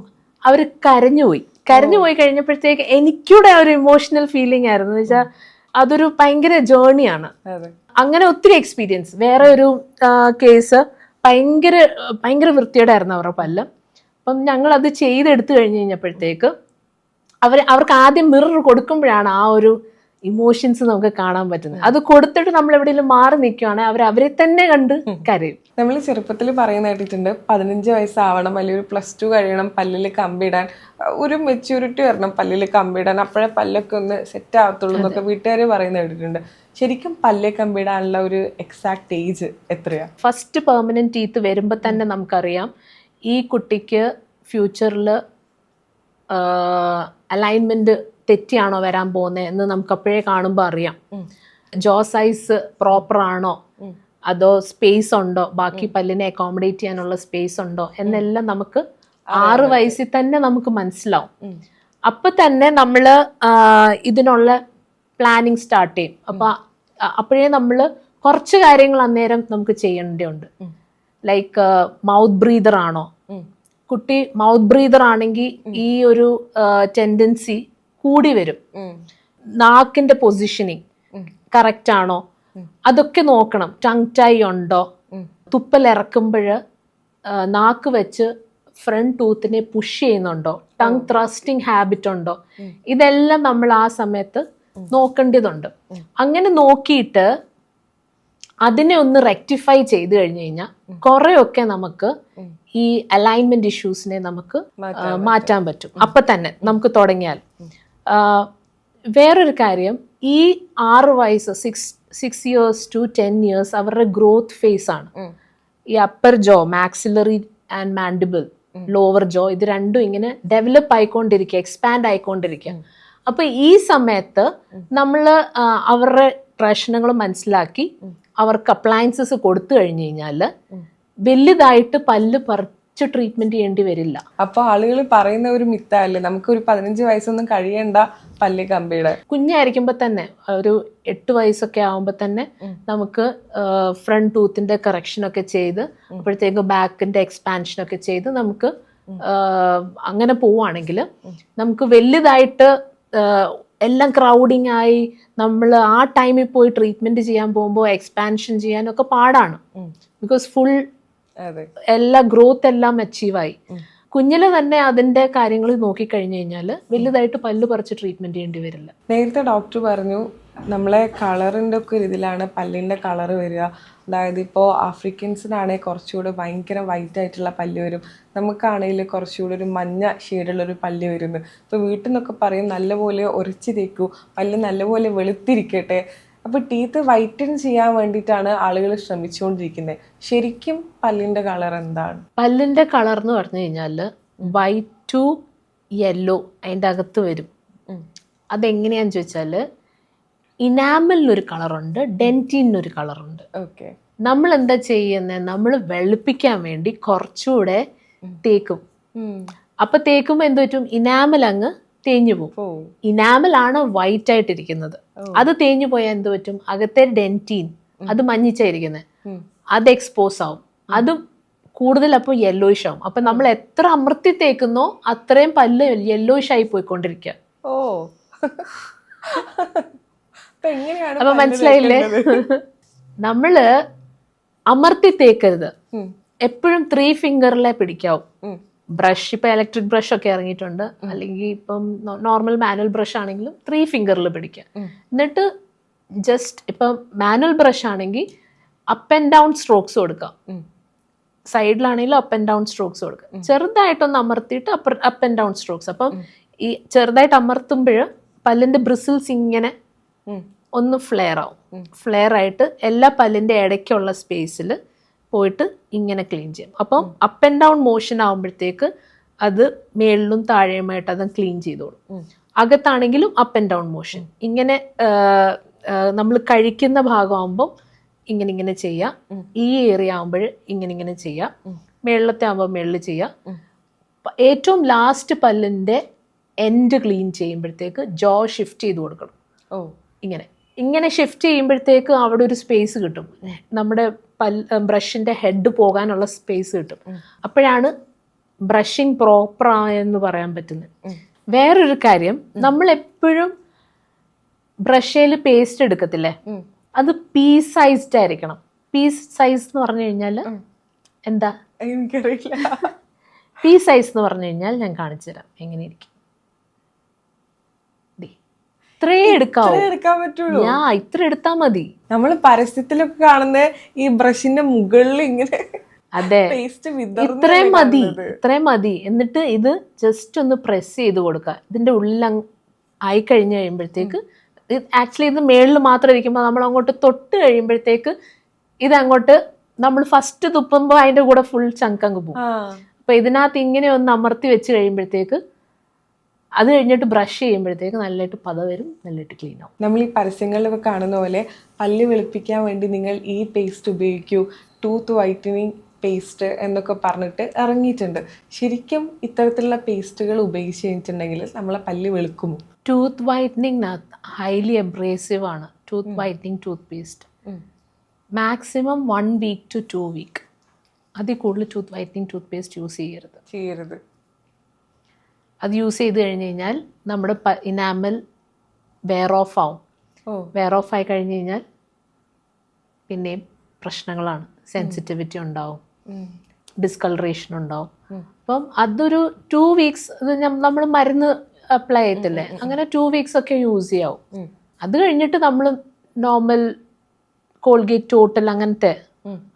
അവർ കരഞ്ഞുപോയി കഴിഞ്ഞപ്പോഴത്തേക്ക് എനിക്കൂടെ ഒരു ഇമോഷണൽ ഫീലിംഗ് ആയിരുന്നു. എന്ന് വെച്ചാൽ അതൊരു ഭയങ്കര ജേർണിയാണ്. അങ്ങനെ ഒത്തിരി എക്സ്പീരിയൻസ്. വേറെ ഒരു കേസ് ഭയങ്കര വൃത്തിയോടെ ആയിരുന്നു അവരുടെ പല്ല്. അപ്പം ഞങ്ങൾ അത് ചെയ്തെടുത്തു കഴിഞ്ഞപ്പോഴത്തേക്ക് അവർക്ക് ആദ്യം മിറർ കൊടുക്കുമ്പോഴാണ് ആ ഒരു ഇമോഷൻസ് നമുക്ക് കാണാൻ പറ്റുന്നത്. അത് കൊടുത്തിട്ട് നമ്മൾ എവിടെയെങ്കിലും മാറി നിൽക്കുകയാണെങ്കിൽ അവരെ തന്നെ കണ്ട് കരയും. നമ്മൾ ചെറുപ്പത്തിൽ പറയുന്ന കേട്ടിട്ടുണ്ട് 15 വയസ്സാവണം, അല്ലെങ്കിൽ ഒരു +2 കഴിയണം പല്ലിൽ കമ്പിടാൻ, ഒരു മെച്യൂരിറ്റി വരണം പല്ലിൽ കമ്പിടാൻ, അപ്പോഴേ പല്ലൊക്കെ ഒന്ന് സെറ്റ് ആവത്തുള്ളൂ എന്നൊക്കെ വീട്ടുകാർ പറയുന്ന കേട്ടിട്ടുണ്ട്. ശരിക്കും പല്ല് കമ്പിടാനുള്ള ഒരു എക്സാക്ട് ഏജ് എത്രയാ? ഫസ്റ്റ് പെർമനന്റ് ടീത്ത് വരുമ്പോൾ തന്നെ നമുക്കറിയാം ഈ കുട്ടിക്ക് ഫ്യൂച്ചറിൽ അലൈൻമെന്റ് തെറ്റിയാണോ വരാൻ പോകുന്നത് എന്ന് നമുക്ക് അപ്പോഴേ കാണുമ്പോൾ അറിയാം. ജോ സൈസ് പ്രോപ്പർ ആണോ, അതോ സ്പേസ് ഉണ്ടോ, ബാക്കി പല്ലിനെ അക്കോമഡേറ്റ് ചെയ്യാനുള്ള സ്പേസ് ഉണ്ടോ എന്നെല്ലാം നമുക്ക് 6 വയസ്സിൽ തന്നെ നമുക്ക് മനസ്സിലാവും. അപ്പൊ തന്നെ നമ്മൾ ഇതിനുള്ള പ്ലാനിങ് സ്റ്റാർട്ട് ചെയ്യും. അപ്പോഴേ നമ്മൾ കുറച്ച് കാര്യങ്ങൾ അന്നേരം നമുക്ക് ചെയ്യേണ്ടതുണ്ട്. ലൈക്ക് മൗത്ത് ബ്രീതർ ആണോ, കുട്ടി മൗത്ത് ബ്രീതർ ആണെങ്കിൽ ഈ ഒരു ടെൻഡൻസി കൂടി വരും. നാക്കിന്റെ പൊസിഷനിങ് കറക്റ്റ് ആണോ അതൊക്കെ നോക്കണം. ടങ് ടൈ ഉണ്ടോ, തുപ്പൽ ഇറക്കുമ്പോൾ നാക്ക് വെച്ച് ഫ്രണ്ട് ടൂത്തിനെ പുഷ് ചെയ്യുന്നുണ്ടോ, ടങ് ത്രസ്റ്റിംഗ് ഹാബിറ്റ് ഉണ്ടോ, ഇതെല്ലാം നമ്മൾ ആ സമയത്ത് നോക്കേണ്ടതുണ്ട്. അങ്ങനെ നോക്കിയിട്ട് അതിനെ ഒന്ന് റെക്ടിഫൈ ചെയ്ത് കഴിഞ്ഞു കഴിഞ്ഞാൽ കുറെയൊക്കെ നമുക്ക് ഈ അലൈൻമെന്റ് ഇഷ്യൂസിനെ നമുക്ക് മാറ്റാൻ പറ്റും. അപ്പൊ തന്നെ നമുക്ക് തുടങ്ങിയാൽ. വേറൊരു കാര്യം, ഈ 6 വയസ്സ് 6 years to 10 years അവരുടെ ഗ്രോത്ത് ഫേസ് ആണ്. ഈ upper Joe, maxillary and mandible, lower ജോ, ഇത് രണ്ടും ഇങ്ങനെ ഡെവലപ്പ് ആയിക്കൊണ്ടിരിക്കുക, എക്സ്പാൻഡ് ആയിക്കൊണ്ടിരിക്കുക. അപ്പൊ ഈ സമയത്ത് നമ്മൾ അവരുടെ പ്രശ്നങ്ങൾ മനസ്സിലാക്കി അവർക്ക് അപ്ലയൻസസ് കൊടുത്തു കഴിഞ്ഞു കഴിഞ്ഞാൽ വലുതായിട്ട് പല്ല് പറിച്ച് ട്രീറ്റ്മെന്റ് ചെയ്യേണ്ടി വരില്ല. അപ്പൊ ആളുകൾ പറയുന്ന ഒരു മിത്തല്ലേ, നമുക്ക് ഒരു 15 വയസ്സൊന്നും കഴിയണ്ട പല്ല് കമ്പിയുടെ. കുഞ്ഞായിരിക്കുമ്പോ തന്നെ ഒരു 8 വയസ്സൊക്കെ ആവുമ്പോ തന്നെ നമുക്ക് ഫ്രണ്ട് ടൂത്തിന്റെ കറക്ഷൻ ഒക്കെ ചെയ്ത് അപ്പോഴത്തേക്ക് ബാക്കിന്റെ എക്സ്പാൻഷൻ ഒക്കെ ചെയ്ത് നമുക്ക് അങ്ങനെ പോവുകയാണെങ്കിൽ നമുക്ക് വലുതായിട്ട് എല്ലാം ക്രൗഡിങ് ആയി നമ്മൾ ആ ടൈമിൽ പോയി ട്രീറ്റ്മെന്റ് ചെയ്യാൻ പോകുമ്പോൾ എക്സ്പാൻഷൻ ചെയ്യാനൊക്കെ പാടാണ്. ബിക്കോസ് ഫുൾ എല്ലാ ഗ്രോത്ത് എല്ലാം അച്ചീവായി. കുഞ്ഞില് തന്നെ അതിന്റെ കാര്യങ്ങൾ നോക്കിക്കഴിഞ്ഞു കഴിഞ്ഞാൽ വലുതായിട്ട് പല്ല് പറിച്ച് ട്രീറ്റ്മെന്റ് ചെയ്യേണ്ടി വരില്ല. നേരത്തെ ഡോക്ടർ പറഞ്ഞു നമ്മളെ കളറിൻ്റെ ഒക്കെ ഒരു ഇതിലാണ് പല്ലിൻ്റെ കളർ വരിക. അതായത് ഇപ്പോൾ ആഫ്രിക്കൻസിനാണെങ്കിൽ കുറച്ചുകൂടെ ഭയങ്കര വൈറ്റ് ആയിട്ടുള്ള പല്ല് വരും, നമുക്കാണെങ്കിൽ കുറച്ചുകൂടെ ഒരു മഞ്ഞ ഷെയ്ഡുള്ളൊരു പല്ല് വരുന്നു. ഇപ്പോൾ വീട്ടിൽ നിന്നൊക്കെ പറയും നല്ലപോലെ ഉരച്ച് തേക്കൂ, പല്ല് നല്ലപോലെ വെളുത്തിരിക്കട്ടെ. അപ്പോൾ ടീത്ത് വൈറ്റൻ ചെയ്യാൻ വേണ്ടിയിട്ടാണ് ആളുകൾ ശ്രമിച്ചുകൊണ്ടിരിക്കുന്നത്. ശരിക്കും പല്ലിൻ്റെ കളർ എന്താണ്? പല്ലിൻ്റെ കളർ എന്ന് പറഞ്ഞു കഴിഞ്ഞാൽ വൈറ്റ് ടു യെല്ലോ അതിൻ്റെ അകത്ത് വരും. അതെങ്ങനെയാന്ന് ചോദിച്ചാൽ ഇനാമലിനൊരു കളറുണ്ട്, ഡെന്റിനൊരു കളറുണ്ട്. ഓക്കെ, നമ്മൾ എന്താ ചെയ്യുന്നത്, നമ്മൾ വെളുപ്പിക്കാൻ വേണ്ടി കുറച്ചുകൂടെ തേക്കും. അപ്പൊ തേക്കുമ്പോൾ എന്ത് പറ്റും, ഇനാമൽ അങ്ങ് തേഞ്ഞു പോകും. ഇനാമലാണ് വൈറ്റ് ആയിട്ടിരിക്കുന്നത്. അത് തേഞ്ഞു പോയാൽ എന്ത് പറ്റും, അകത്തെ ഡെന്റീൻ അത് മഞ്ഞിച്ചായിരിക്കുന്നത്, അത് എക്സ്പോസ് ആവും. അതും കൂടുതൽ അപ്പോൾ യെല്ലോയിഷ് ആവും. അപ്പൊ നമ്മൾ എത്ര അമർത്തി തേക്കുന്നോ അത്രയും പല്ല് യെല്ലോയിഷ് ആയി പോയിക്കൊണ്ടിരിക്കുക. അപ്പൊ മനസ്സിലായില്ലേ, നമ്മള് അമർത്തി തേക്കരുത്, എപ്പോഴും 3 ഫിംഗറിലെ പിടിക്കാവും. ബ്രഷ്, ഇപ്പൊ ഇലക്ട്രിക് ബ്രഷ് ഒക്കെ ഇറങ്ങിയിട്ടുണ്ട്, അല്ലെങ്കിൽ ഇപ്പം നോർമൽ മാനുവൽ ബ്രഷ് ആണെങ്കിലും 3 ഫിംഗറിൽ പിടിക്കുക. എന്നിട്ട് ജസ്റ്റ് ഇപ്പം മാനുവൽ ബ്രഷ് ആണെങ്കിൽ അപ്പ് ആൻഡ് ഡൗൺ സ്ട്രോക്സ് കൊടുക്കാം, സൈഡിലാണെങ്കിലും അപ്പ് ആൻഡ് ഡൗൺ സ്ട്രോക്സ് കൊടുക്കുക. ചെറുതായിട്ടൊന്ന് അമർത്തിയിട്ട് അപ്പ് ആൻഡ് ഡൗൺ സ്ട്രോക്സ്. അപ്പം ഈ ചെറുതായിട്ട് അമർത്തുമ്പോൾ പല്ലിന്റെ ബ്രിസിൽസ് ഇങ്ങനെ ഒന്ന് ഫ്ലെയർ ആവും. ഫ്ലെയർ ആയിട്ട് എല്ലാ പല്ലിന്റെ ഇടയ്ക്കുള്ള സ്പേസിൽ പോയിട്ട് ഇങ്ങനെ ക്ലീൻ ചെയ്യും. അപ്പം അപ്പ് ആൻഡ് ഡൗൺ മോഷൻ ആകുമ്പോഴത്തേക്ക് അത് മേളിലും താഴെയുമായിട്ട് അത് ക്ലീൻ ചെയ്തോളും. അകത്താണെങ്കിലും അപ്പ് ആൻഡ് ഡൗൺ മോഷൻ. ഇങ്ങനെ നമ്മൾ കഴിക്കുന്ന ഭാഗമാകുമ്പം ഇങ്ങനെ ചെയ്യാം, ഈ ഏരിയ ആകുമ്പോൾ ഇങ്ങനെ ചെയ്യാം, മേളിലത്തെ ആകുമ്പോൾ മേളിൽ ചെയ്യാം. ഏറ്റവും ലാസ്റ്റ് പല്ലിൻ്റെ എൻഡ് ക്ലീൻ ചെയ്യുമ്പോഴത്തേക്ക് ജോ ഷിഫ്റ്റ് ചെയ്ത് കൊടുക്കണം. ഇങ്ങനെ ഷിഫ്റ്റ് ചെയ്യുമ്പോഴത്തേക്ക് അവിടെ ഒരു സ്പേസ് കിട്ടും, നമ്മുടെ ബ്രഷിൻ്റെ ഹെഡ് പോകാനുള്ള സ്പേസ് കിട്ടും. അപ്പോഴാണ് ബ്രഷിങ് പ്രോപ്പർ ആയെന്ന് പറയാൻ പറ്റുന്നത്. വേറൊരു കാര്യം, നമ്മൾ എപ്പോഴും ബ്രഷേൽ പേസ്റ്റ് എടുക്കത്തില്ലേ, അത് പീസ് സൈസ്ഡ് ആയിരിക്കണം. പീസ് സൈസ് എന്ന് പറഞ്ഞു കഴിഞ്ഞാൽ എന്താ, എനിക്കറിയില്ല. പീസ് സൈസ് എന്ന് പറഞ്ഞു കഴിഞ്ഞാൽ ഞാൻ കാണിച്ചു തരാം എങ്ങനെ ഇരിക്കും. ഇത്രേ എടുക്കാൻ പറ്റുള്ളൂ. ഇത്ര എടുത്താൽ മതി. നമ്മൾ പരസ്യത്തിലൊക്കെ കാണുന്ന ഈ ബ്രഷിന്റെ മുകളിൽ ഇങ്ങനെ, അതെ, ഇത്രയും മതി. എന്നിട്ട് ഇത് ജസ്റ്റ് ഒന്ന് പ്രസ് ചെയ്ത് കൊടുക്കുക. ഇതിന്റെ ഉള്ളിൽ ആയി കഴിഞ്ഞ് കഴിയുമ്പോഴത്തേക്ക്, ആക്ച്വലി ഇത് മേളിൽ മാത്രം ഇരിക്കുമ്പോൾ നമ്മൾ അങ്ങോട്ട് തൊട്ട് കഴിയുമ്പോഴത്തേക്ക് ഇതങ്ങോട്ട് നമ്മൾ ഫസ്റ്റ് തുപ്പുമ്പോൾ അതിന്റെ കൂടെ ഫുൾ ചങ്കങ്ങ് പോകും. അപ്പൊ ഇതിനകത്ത് ഇങ്ങനെ ഒന്ന് അമർത്തി വെച്ച് കഴിയുമ്പോഴത്തേക്ക് അത് കഴിഞ്ഞിട്ട് ബ്രഷ് ചെയ്യുമ്പോഴത്തേക്ക് നല്ലതായിട്ട് പത വരും, നല്ലതായിട്ട് ക്ലീൻ ആവും. നമ്മൾ ഈ പരസ്യങ്ങളിലൊക്കെ കാണുന്ന പോലെ പല്ല് വെളുപ്പിക്കാൻ വേണ്ടി നിങ്ങൾ ഈ പേസ്റ്റ് ഉപയോഗിക്കൂ, ടൂത്ത് വൈറ്റനിങ് പേസ്റ്റ് എന്നൊക്കെ പറഞ്ഞിട്ട് ഇറങ്ങിയിട്ടുണ്ട്. ശരിക്കും ഇത്തരത്തിലുള്ള പേസ്റ്റുകൾ ഉപയോഗിച്ച് കഴിഞ്ഞിട്ടുണ്ടെങ്കിൽ നമ്മളെ പല്ല് വെളുക്കുമോ? ടൂത്ത് വൈറ്റനിങ് ഹൈലി എബ്രേസീവ് ആണ് tooth whitening tooth paste. Maximum 1 week to 2 weeks അതിൽ കൂടുതൽ tooth whitening tooth paste use ചെയ്യരുത്. അത് യൂസ് ചെയ്ത് കഴിഞ്ഞ് കഴിഞ്ഞാൽ നമ്മുടെ ഇനാമൽ വെയർ ഓഫ് ആവും. വെയർ ഓഫ് ആയി കഴിഞ്ഞ് കഴിഞ്ഞാൽ പിന്നെയും പ്രശ്നങ്ങളാണ്. സെൻസിറ്റിവിറ്റി ഉണ്ടാവും, ഡിസ്കളറേഷൻ ഉണ്ടാവും. അപ്പം അതൊരു 2 weeks, നമ്മൾ മരുന്ന് അപ്ലൈ ചെയ്യത്തില്ലേ, അങ്ങനെ 2 weeks ഒക്കെ യൂസ് ചെയ്യാവും. അത് കഴിഞ്ഞിട്ട് നമ്മൾ നോർമൽ കോൾഗേറ്റ് ടോട്ടൽ അങ്ങനത്തെ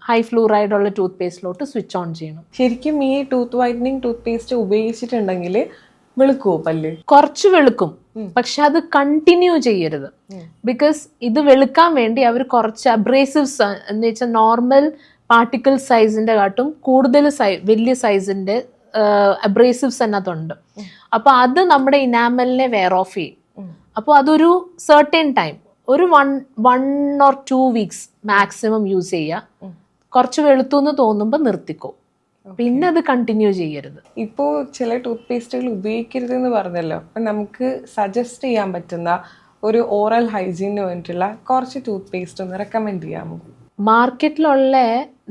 ഹൈ ഫ്ലൂറൈഡ് ഉള്ള ടൂത്ത് പേസ്റ്റിലോട്ട് സ്വിച്ച് ഓൺ ചെയ്യണം. ശരിക്കും ഈ ടൂത്ത് വൈറ്റനിങ് ടൂത്ത് പേസ്റ്റ് ഉപയോഗിച്ചിട്ടുണ്ടെങ്കിൽ വെളുക്കുമോ പല്ല്? കുറച്ച് വെളുക്കും, പക്ഷെ അത് കണ്ടിന്യൂ ചെയ്യരുത്. ബിക്കോസ് ഇത് വെളുക്കാൻ വേണ്ടി അവർ കുറച്ച് അബ്രേസീവ്സ് എന്ന് വെച്ചാൽ നോർമൽ പാർട്ടിക്കിൾ സൈസിന്റെ കാട്ടും കൂടുതൽ വലിയ സൈസിന്റെ അബ്രേസീവ്സ് അതിനകത്തുണ്ട്. അപ്പൊ അത് നമ്മുടെ ഇനാമലിനെ വെയർ ഓഫ് ചെയ്യും. അപ്പോൾ അതൊരു സർട്ടൻ ടൈം, ഒരു 1 or 2 weeks മാക്സിമം യൂസ് ചെയ്യുക. കുറച്ച് വെളുത്തു എന്ന് തോന്നുമ്പോൾ നിർത്തിക്കോ, പിന്നെ അത് കണ്ടിന്യൂ ചെയ്യരുത്. ഇപ്പോൾ ചില ടൂത്ത് പേസ്റ്റുകൾ ഉപയോഗിക്കരുതെന്ന് പറഞ്ഞല്ലോ, അപ്പം നമുക്ക് സജസ്റ്റ് ചെയ്യാൻ പറ്റുന്ന ഒരു ഓറൽ ഹൈജീനിന് വേണ്ടിയിട്ടുള്ള കുറച്ച് ടൂത്ത് പേസ്റ്റ് ഒന്ന് റെക്കമെൻഡ് ചെയ്യാമോ? മാർക്കറ്റിലുള്ള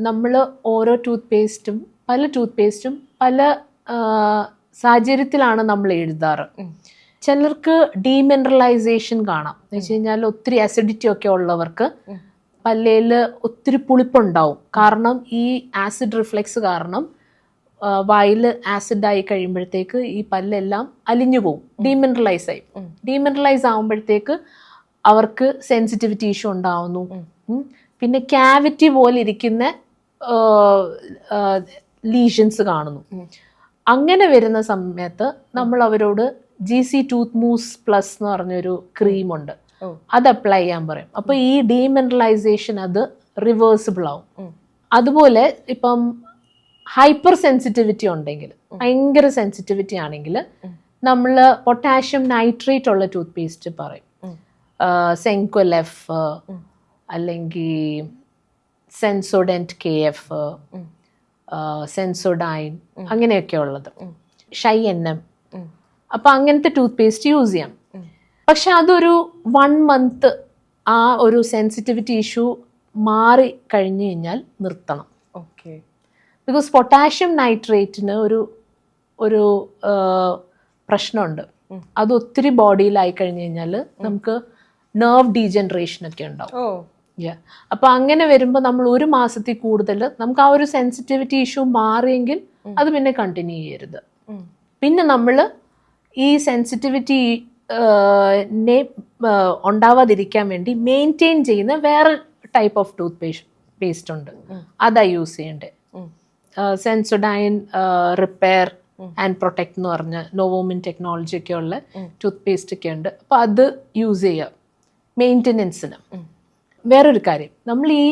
നമ്മൾ ഓരോ ടൂത്ത് പേസ്റ്റും പല സാഹചര്യത്തിലാണ് നമ്മൾ എഴുതാറ്. ചിലർക്ക് ഡീമിനറലൈസേഷൻ കാണാം. എന്ന് വെച്ച് കഴിഞ്ഞാൽ ഒത്തിരി അസിഡിറ്റി ഒക്കെ ഉള്ളവർക്ക് പല്ലേൽ ഒത്തിരി പുളിപ്പുണ്ടാവും. കാരണം ഈ ആസിഡ് റിഫ്ലെക്സ് കാരണം വായിൽ ആസിഡായി കഴിയുമ്പോഴത്തേക്ക് ഈ പല്ലെല്ലാം അലിഞ്ഞു പോകും, ഡീമിനറലൈസ് ആകുമ്പോഴത്തേക്ക് അവർക്ക് സെൻസിറ്റിവിറ്റി ഇഷ്യൂ ഉണ്ടാവുന്നു. പിന്നെ ക്യാവിറ്റി പോലെ ഇരിക്കുന്ന ലീഷൻസ് കാണുന്നു. അങ്ങനെ വരുന്ന സമയത്ത് നമ്മൾ അവരോട് GC ടൂത്ത് മൂസ് പ്ലസ് എന്ന് പറഞ്ഞൊരു ക്രീമുണ്ട്, അത് അപ്ലൈ ചെയ്യാൻ പറയും. അപ്പൊ ഈ ഡീമിനറലൈസേഷൻ അത് റിവേഴ്സിബിൾ ആവും. അതുപോലെ ഇപ്പം ഹൈപ്പർ സെൻസിറ്റിവിറ്റി ഉണ്ടെങ്കിൽ, ഭയങ്കര സെൻസിറ്റിവിറ്റി ആണെങ്കിൽ നമ്മൾ പൊട്ടാഷ്യം നൈട്രേറ്റ് ഉള്ള ടൂത്ത് പേസ്റ്റ് പറയും. സെൻക്വലെഫ് അല്ലെങ്കിൽ സെൻസോഡെന്റ് KF, സെൻസോഡൈൻ, അങ്ങനെയൊക്കെ ഉള്ളത്, ഷൈ-NM. അപ്പൊ അങ്ങനത്തെ ടൂത്ത് പേസ്റ്റ് യൂസ് ചെയ്യാം. പക്ഷെ അതൊരു 1 month ആ ഒരു സെൻസിറ്റിവിറ്റി ഇഷ്യൂ മാറി കഴിഞ്ഞു കഴിഞ്ഞാൽ നിർത്തണം. ബിക്കോസ് പൊട്ടാഷ്യം നൈട്രേറ്റിന് ഒരു പ്രശ്നമുണ്ട്. അത് ഒത്തിരി ബോഡിയിലായി കഴിഞ്ഞു കഴിഞ്ഞാൽ നമുക്ക് നെർവ് ഡീജനറേഷൻ ഒക്കെ ഉണ്ടാവും. അപ്പൊ അങ്ങനെ വരുമ്പോൾ നമ്മൾ 1 മാസത്തിൽ കൂടുതൽ നമുക്ക് ആ ഒരു സെൻസിറ്റിവിറ്റി ഇഷ്യൂ മാറിയെങ്കിൽ അത് പിന്നെ കണ്ടിന്യൂ ചെയ്യരുത്. പിന്നെ നമ്മൾ ഈ സെൻസിറ്റിവിറ്റി ഉണ്ടാവാതിരിക്കാൻ വേണ്ടി മെയിൻറ്റെയിൻ ചെയ്യുന്ന വേറെ ടൈപ്പ് ഓഫ് ടൂത്ത് പേസ്റ്റ് ഉണ്ട്, അതാ യൂസ് ചെയ്യേണ്ടത്. സെൻസോഡൈൻ റിപ്പയർ ആൻഡ് പ്രൊട്ടക്ട് എന്ന് പറഞ്ഞ നോവോമിൻ ടെക്നോളജി ഒക്കെ ഉള്ള ടൂത്ത് പേസ്റ്റ് ഒക്കെ ഉണ്ട്. അപ്പോൾ അത് യൂസ് ചെയ്യുക മെയിൻ്റെനൻസിന്. വേറൊരു കാര്യം, നമ്മൾ ഈ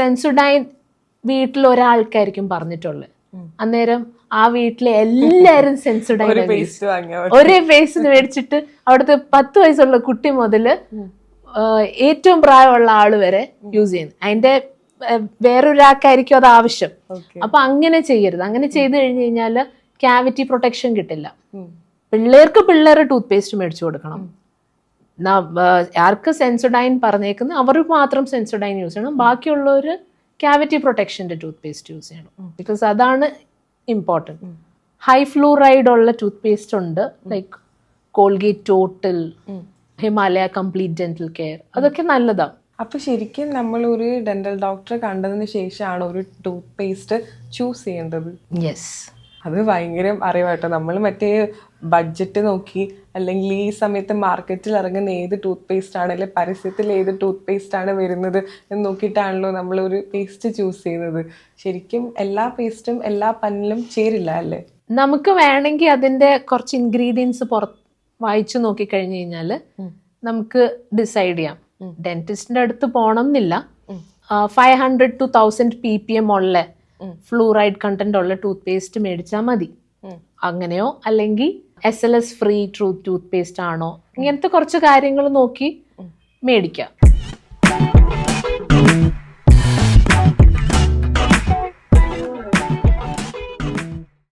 സെൻസോഡൈൻ വീട്ടിൽ ഒരാൾക്കായിരിക്കും പറഞ്ഞിട്ടുള്ളത്, അന്നേരം ആ വീട്ടിലെ എല്ലാവരും സെൻസോഡൈൻ ഒരേ പേസ്റ്റ് മേടിച്ചിട്ട് അവിടുത്തെ 10 വയസ്സുള്ള കുട്ടി മുതൽ ഏറ്റവും പ്രായമുള്ള ആള് വരെ യൂസ് ചെയ്യുന്നത്. അതിന്റെ വേറൊരാൾക്കായിരിക്കും അത് ആവശ്യം. അപ്പൊ അങ്ങനെ ചെയ്യരുത്. അങ്ങനെ ചെയ്ത് കഴിഞ്ഞ് കഴിഞ്ഞാൽ ക്യാവിറ്റി പ്രൊട്ടക്ഷൻ കിട്ടില്ല. പിള്ളേർക്ക് ടൂത്ത് പേസ്റ്റ് മേടിച്ചു കൊടുക്കണം. ആർക്ക് സെൻസോഡൈൻ പറഞ്ഞേക്കുന്നത് അവർ മാത്രം സെൻസോഡൈൻ യൂസ് ചെയ്യണം. ബാക്കിയുള്ളവർ ക്യാവിറ്റി പ്രൊട്ടക്ഷൻ്റെ ടൂത്ത് പേസ്റ്റ് യൂസ് ചെയ്യണം. ബിക്കോസ് അതാണ് ഇമ്പോർട്ടൻറ്റ്. ഹൈ ഫ്ലൂറൈഡ് ഉള്ള ടൂത്ത് പേസ്റ്റ് ഉണ്ട്, like Colgate total, Himalaya complete dental care, അതൊക്കെ നല്ലതാണ്. അപ്പൊ ശരിക്കും നമ്മൾ ഒരു ഡെന്റൽ ഡോക്ടറെ കണ്ടതിന് ശേഷമാണ് ഒരു ടൂത്ത് പേസ്റ്റ് ചൂസ് ചെയ്യേണ്ടത്? യെസ്, അത് ഭയങ്കര അറിവാട്ടോ. നമ്മൾ മറ്റേ ബഡ്ജറ്റ് നോക്കി അല്ലെങ്കിൽ ഈ സമയത്ത് മാർക്കറ്റിൽ ഇറങ്ങുന്ന ഏത് ടൂത്ത് പേസ്റ്റ് ആണ്, അല്ലെങ്കിൽ പരസ്യത്തിൽ ഏത് ടൂത്ത് പേസ്റ്റ് ആണ് വരുന്നത് എന്ന് നോക്കിയിട്ടാണല്ലോ നമ്മൾ ഒരു പേസ്റ്റ് ചൂസ് ചെയ്യുന്നത്. ശരിക്കും എല്ലാ പേസ്റ്റും എല്ലാ പല്ലിലും ചേരില്ല അല്ലേ? നമുക്ക് വേണമെങ്കിൽ അതിന്റെ കുറച്ച് ഇൻഗ്രീഡിയൻസ് വായിച്ചു നോക്കിക്കഴിഞ്ഞു കഴിഞ്ഞാൽ നമുക്ക് ഡിസൈഡ് ചെയ്യാം. ഡെന്റിസ്റ്റിന്റെ അടുത്ത് പോകണം എന്നില്ല. 500 to 1000 ppm ഉള്ള ഫ്ലൂറൈഡ് കണ്ടന്റ് ഉള്ള ടൂത്ത് പേസ്റ്റ് മേടിച്ചാൽ മതി. അങ്ങനെയോ അല്ലെങ്കിൽ SLS ഫ്രീ ടൂത്ത് പേസ്റ്റ് ആണോ, ഇങ്ങനത്തെ കുറച്ച് കാര്യങ്ങൾ നോക്കി മേടിക്കാം.